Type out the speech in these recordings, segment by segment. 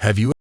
Have you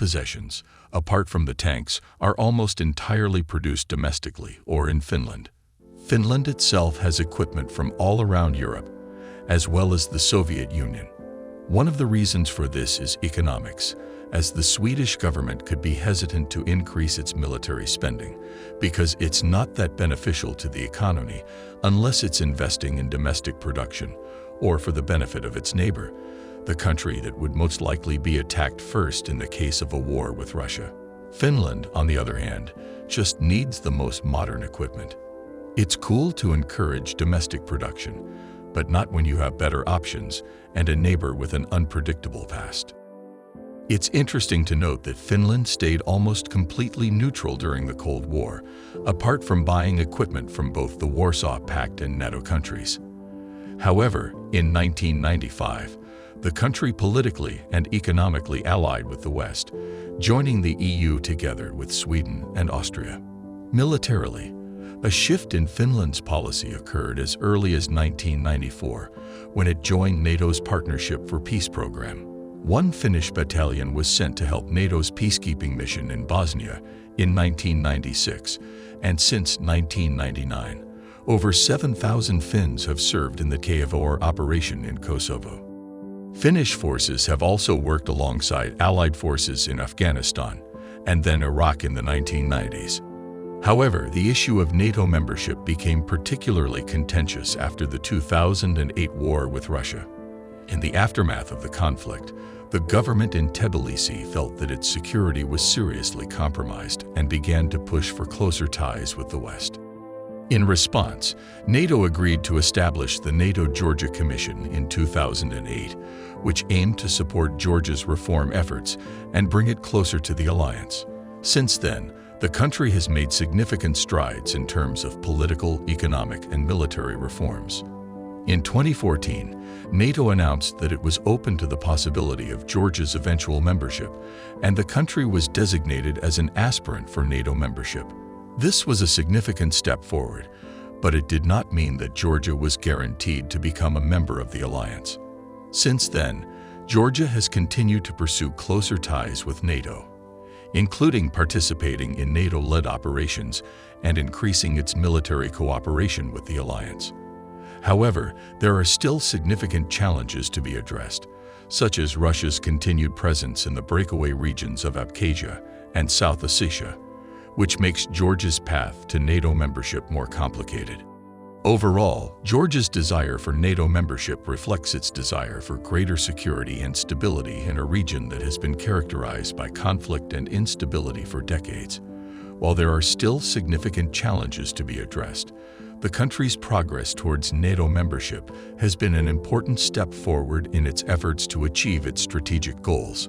possessions, apart from the tanks, are almost entirely produced domestically or in Finland. Finland itself has equipment from all around Europe, as well as the Soviet Union. One of the reasons for this is economics, as the Swedish government could be hesitant to increase its military spending because it's not that beneficial to the economy unless it's investing in domestic production or for the benefit of its neighbor, the country that would most likely be attacked first in the case of a war with Russia. Finland, on the other hand, just needs the most modern equipment. It's cool to encourage domestic production, but not when you have better options and a neighbor with an unpredictable past. It's interesting to note that Finland stayed almost completely neutral during the Cold War, apart from buying equipment from both the Warsaw Pact and NATO countries. However, in 1995, the country politically and economically allied with the West, joining the EU together with Sweden and Austria. Militarily, a shift in Finland's policy occurred as early as 1994, when it joined NATO's Partnership for Peace program. One Finnish battalion was sent to help NATO's peacekeeping mission in Bosnia in 1996, and since 1999, over 7,000 Finns have served in the KFOR operation in Kosovo. Finnish forces have also worked alongside Allied forces in Afghanistan and then Iraq in the 1990s. However, the issue of NATO membership became particularly contentious after the 2008 war with Russia. In the aftermath of the conflict, the government in Tbilisi felt that its security was seriously compromised and began to push for closer ties with the West. In response, NATO agreed to establish the NATO-Georgia Commission in 2008, which aimed to support Georgia's reform efforts and bring it closer to the alliance. Since then, the country has made significant strides in terms of political, economic, and military reforms. In 2014, NATO announced that it was open to the possibility of Georgia's eventual membership, and the country was designated as an aspirant for NATO membership. This was a significant step forward, but it did not mean that Georgia was guaranteed to become a member of the alliance. Since then, Georgia has continued to pursue closer ties with NATO, including participating in NATO-led operations and increasing its military cooperation with the alliance. However, there are still significant challenges to be addressed, such as Russia's continued presence in the breakaway regions of Abkhazia and South Ossetia, which makes Georgia's path to NATO membership more complicated. Overall, Georgia's desire for NATO membership reflects its desire for greater security and stability in a region that has been characterized by conflict and instability for decades. While there are still significant challenges to be addressed, the country's progress towards NATO membership has been an important step forward in its efforts to achieve its strategic goals.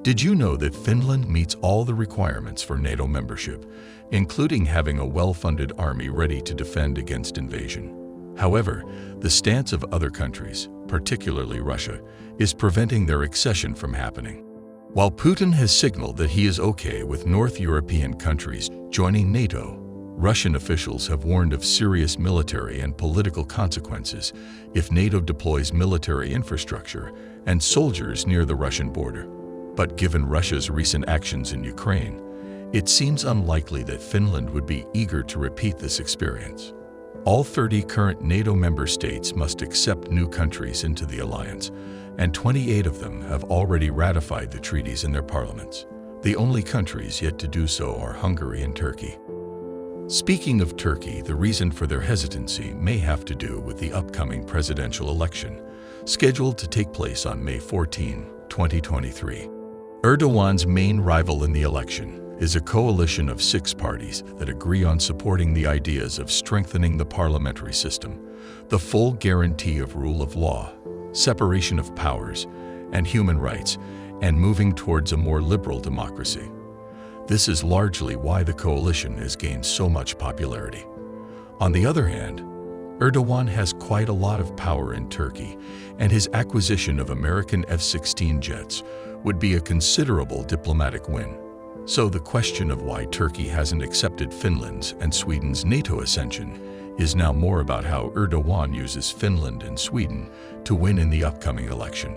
Did you know that Finland meets all the requirements for NATO membership, including having a well-funded army ready to defend against invasion? However, the stance of other countries, particularly Russia, is preventing their accession from happening. While Putin has signaled that he is okay with North European countries joining NATO, Russian officials have warned of serious military and political consequences if NATO deploys military infrastructure and soldiers near the Russian border. But given Russia's recent actions in Ukraine, it seems unlikely that Finland would be eager to repeat this experience. All 30 current NATO member states must accept new countries into the alliance, and 28 of them have already ratified the treaties in their parliaments. The only countries yet to do so are Hungary and Turkey. Speaking of Turkey, the reason for their hesitancy may have to do with the upcoming presidential election, scheduled to take place on May 14, 2023. Erdogan's main rival in the election is a coalition of 6 parties that agree on supporting the ideas of strengthening the parliamentary system, the full guarantee of rule of law, separation of powers, and human rights, and moving towards a more liberal democracy. This is largely why the coalition has gained so much popularity. On the other hand, Erdogan has quite a lot of power in Turkey, and his acquisition of American F-16 jets would be a considerable diplomatic win. So the question of why Turkey hasn't accepted Finland's and Sweden's NATO accession is now more about how Erdogan uses Finland and Sweden to win in the upcoming election.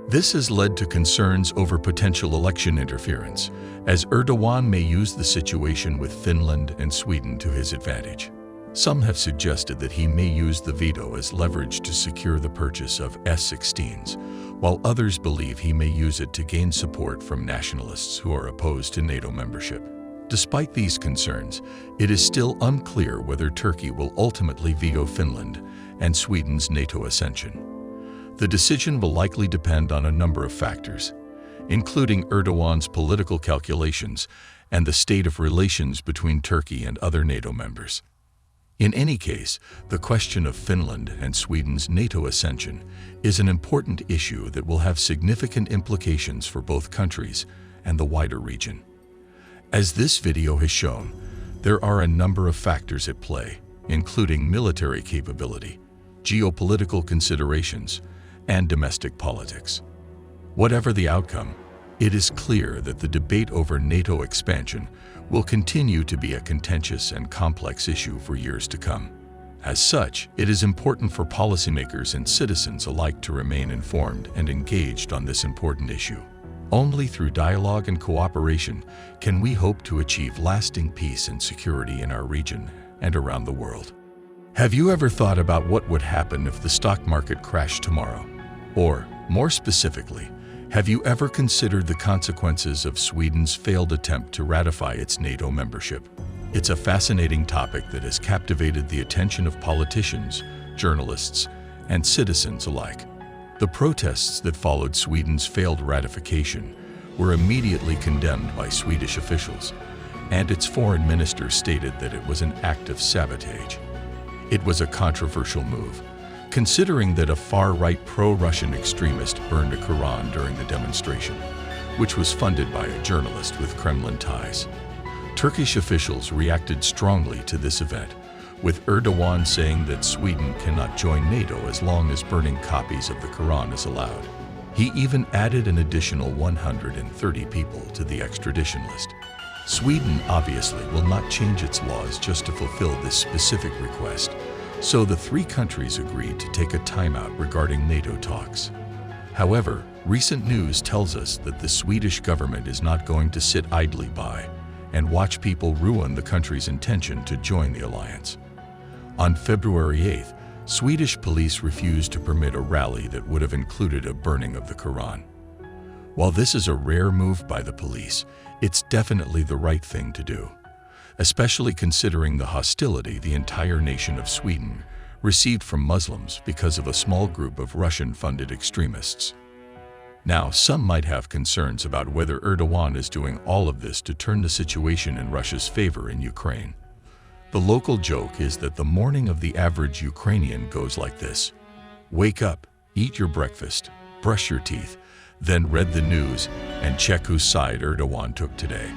This has led to concerns over potential election interference, as Erdogan may use the situation with Finland and Sweden to his advantage. Some have suggested that he may use the veto as leverage to secure the purchase of S-16s, while others believe he may use it to gain support from nationalists who are opposed to NATO membership. Despite these concerns, it is still unclear whether Turkey will ultimately veto Finland and Sweden's NATO accession. The decision will likely depend on a number of factors, including Erdogan's political calculations and the state of relations between Turkey and other NATO members. In any case, the question of Finland and Sweden's NATO accession is an important issue that will have significant implications for both countries and the wider region. As this video has shown, there are a number of factors at play, including military capability, geopolitical considerations, and domestic politics. Whatever the outcome, it is clear that the debate over NATO expansion will continue to be a contentious and complex issue for years to come. As such, it is important for policymakers and citizens alike to remain informed and engaged on this important issue. Only through dialogue and cooperation can we hope to achieve lasting peace and security in our region and around the world. Have you ever thought about what would happen if the stock market crashed tomorrow? Or, more specifically, have you ever considered the consequences of Sweden's failed attempt to ratify its NATO membership? It's a fascinating topic that has captivated the attention of politicians, journalists, and citizens alike. The protests that followed Sweden's failed ratification were immediately condemned by Swedish officials, and its foreign minister stated that it was an act of sabotage. It was a controversial move, considering that a far-right pro-Russian extremist burned a Quran during the demonstration, which was funded by a journalist with Kremlin ties. Turkish officials reacted strongly to this event, with Erdogan saying that Sweden cannot join NATO as long as burning copies of the Quran is allowed. He even added an additional 130 people to the extradition list. Sweden obviously will not change its laws just to fulfill this specific request, so the three countries agreed to take a timeout regarding NATO talks. However, recent news tells us that the Swedish government is not going to sit idly by and watch people ruin the country's intention to join the alliance. On February 8th, Swedish police refused to permit a rally that would have included a burning of the Quran. While this is a rare move by the police, it's definitely the right thing to do, especially considering the hostility the entire nation of Sweden received from Muslims because of a small group of Russian-funded extremists. Now, some might have concerns about whether Erdogan is doing all of this to turn the situation in Russia's favor in Ukraine. The local joke is that the morning of the average Ukrainian goes like this: wake up, eat your breakfast, brush your teeth, then read the news and check whose side Erdogan took today.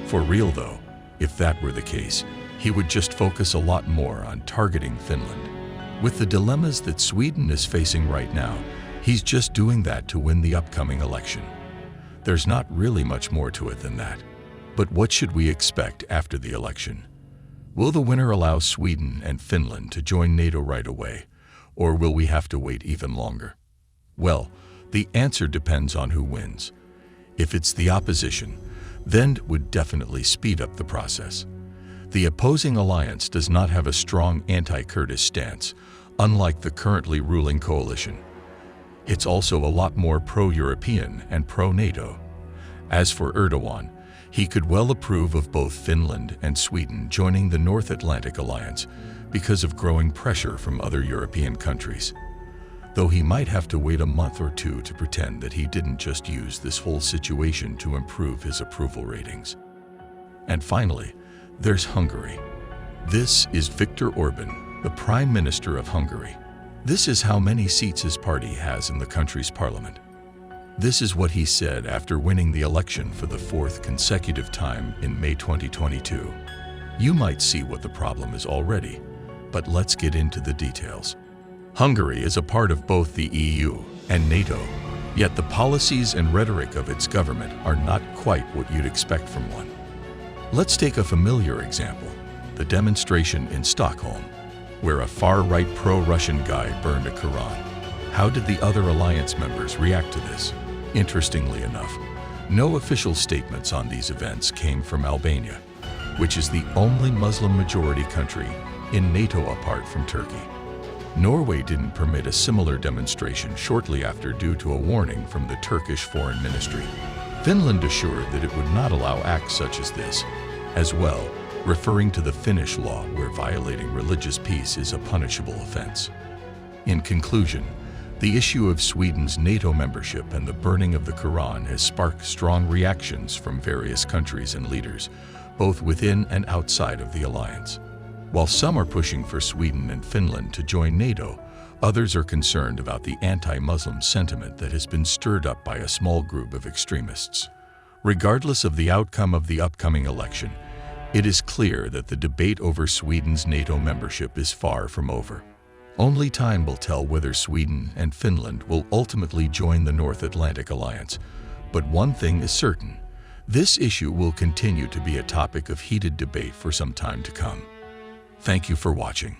For real though, if that were the case, he would just focus a lot more on targeting Finland. With the dilemmas that Sweden is facing right now, he's just doing that to win the upcoming election. There's not really much more to it than that. But what should we expect after the election? Will the winner allow Sweden and Finland to join NATO right away, or will we have to wait even longer? Well, the answer depends on who wins. If it's the opposition, then it would definitely speed up the process. The opposing alliance does not have a strong anti-Kurdish stance, unlike the currently ruling coalition. It's also a lot more pro-European and pro-NATO. As for Erdogan, he could well approve of both Finland and Sweden joining the North Atlantic Alliance because of growing pressure from other European countries, though he might have to wait a month or two to pretend that he didn't just use this whole situation to improve his approval ratings. And finally, there's Hungary. This is Viktor Orban, the Prime Minister of Hungary. This is how many seats his party has in the country's parliament. This is what he said after winning the election for the fourth consecutive time in May 2022. You might see what the problem is already, but let's get into the details. Hungary is a part of both the EU and NATO, yet the policies and rhetoric of its government are not quite what you'd expect from one. Let's take a familiar example, the demonstration in Stockholm, where a far-right pro-Russian guy burned a Quran. How did the other alliance members react to this? Interestingly enough, no official statements on these events came from Albania, which is the only Muslim-majority country in NATO apart from Turkey. Norway didn't permit a similar demonstration shortly after due to a warning from the Turkish Foreign Ministry. Finland assured that it would not allow acts such as this, as well, referring to the Finnish law where violating religious peace is a punishable offense. In conclusion, the issue of Sweden's NATO membership and the burning of the Quran has sparked strong reactions from various countries and leaders, both within and outside of the alliance. While some are pushing for Sweden and Finland to join NATO, others are concerned about the anti-Muslim sentiment that has been stirred up by a small group of extremists. Regardless of the outcome of the upcoming election, it is clear that the debate over Sweden's NATO membership is far from over. Only time will tell whether Sweden and Finland will ultimately join the North Atlantic Alliance. But one thing is certain, this issue will continue to be a topic of heated debate for some time to come. Thank you for watching.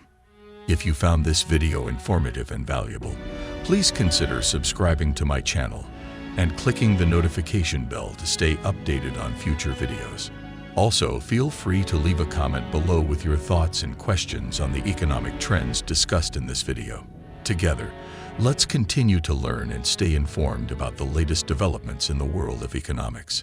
If you found this video informative and valuable, please consider subscribing to my channel and clicking the notification bell to stay updated on future videos. Also, feel free to leave a comment below with your thoughts and questions on the economic trends discussed in this video. Together, let's continue to learn and stay informed about the latest developments in the world of economics.